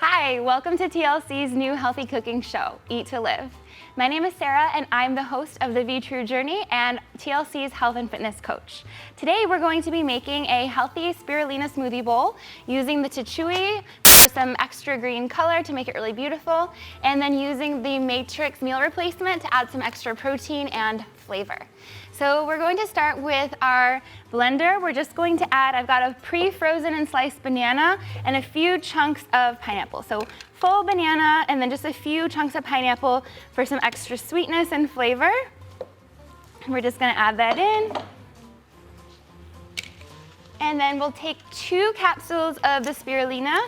Hi, welcome to TLC's new healthy cooking show, Eat to Live. My name is Sarah and I'm the host of the Be True Journey and TLC's health and fitness coach. Today we're going to be making a healthy spirulina smoothie bowl using the Techui for some extra green color to make it really beautiful, and then using the Matrix meal replacement to add some extra protein and flavor. So we're going to start with our blender. We're just going to add, I've got a pre-frozen and sliced banana and a few chunks of pineapple. So full banana and then just a few chunks of pineapple for some extra sweetness and flavor. We're just gonna add that in. And then we'll take 2 capsules of the spirulina.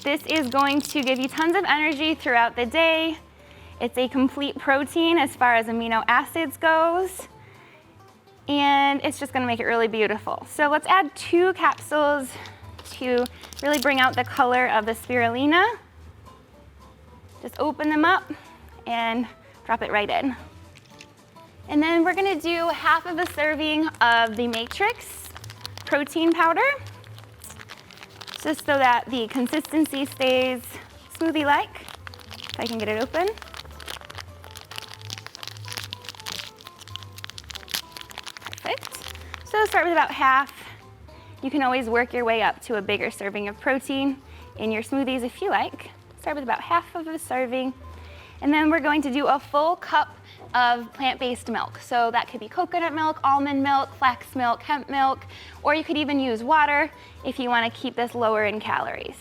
This is going to give you tons of energy throughout the day. It's a complete protein as far as amino acids goes. And it's just gonna make it really beautiful. So let's add 2 capsules to really bring out the color of the spirulina. Just open them up and drop it right in. And then we're gonna do half of a serving of the Matrix protein powder, just so that the consistency stays smoothie-like. If I can get it open. So start with about half. You can always work your way up to a bigger serving of protein in your smoothies if you like. Start with about half of a serving. And then we're going to do a full cup of plant-based milk. So that could be coconut milk, almond milk, flax milk, hemp milk, or you could even use water if you want to keep this lower in calories.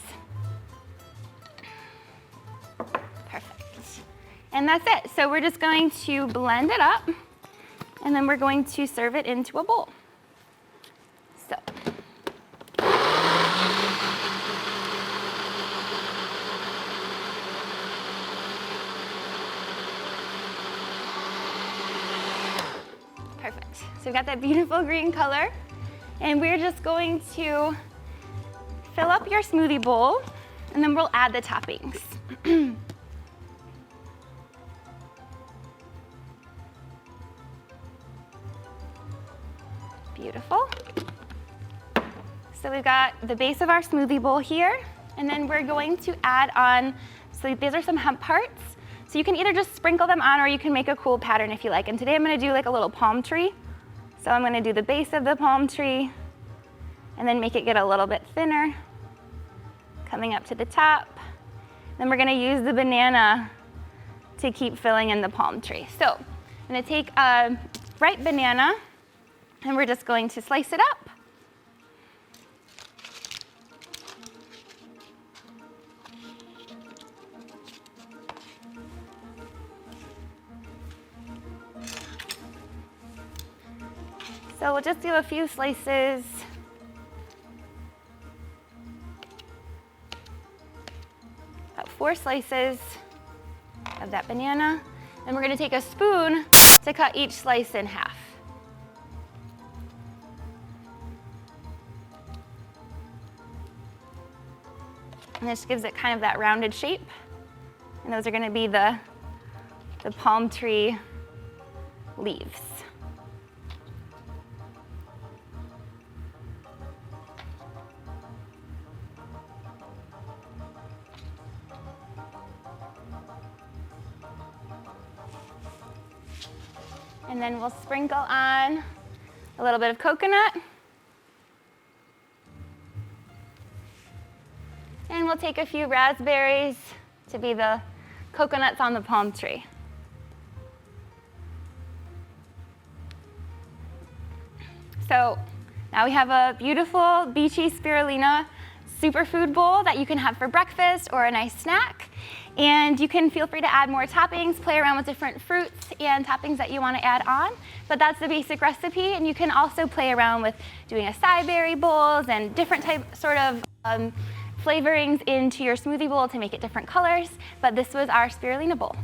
Perfect. And that's it. So we're just going to blend it up, and then we're going to serve it into a bowl. So. Perfect. So we've got that beautiful green color, and we're just going to fill up your smoothie bowl, and then we'll add the toppings. Beautiful. So we've got the base of our smoothie bowl here, and then we're going to add on, so these are some hemp parts. So you can either just sprinkle them on or you can make a cool pattern if you like. And today I'm gonna do like a little palm tree. So I'm gonna do the base of the palm tree and then make it get a little bit thinner, coming up to the top. Then we're gonna use the banana to keep filling in the palm tree. So I'm gonna take a ripe banana and we're just going to slice it up. So we'll just do a few slices. About 4 slices of that banana. And we're gonna take a spoon to cut each slice in half. And this gives it kind of that rounded shape. And those are gonna be the palm tree leaves. And then we'll sprinkle on a little bit of coconut. And we'll take a few raspberries to be the coconuts on the palm tree. So now we have a beautiful beachy spirulina superfood bowl that you can have for breakfast or a nice snack. And you can feel free to add more toppings, play around with different fruits and toppings that you want to add on. But that's the basic recipe, and you can also play around with doing acai berry bowls and different sort of flavorings into your smoothie bowl to make it different colors. But this was our spirulina bowl.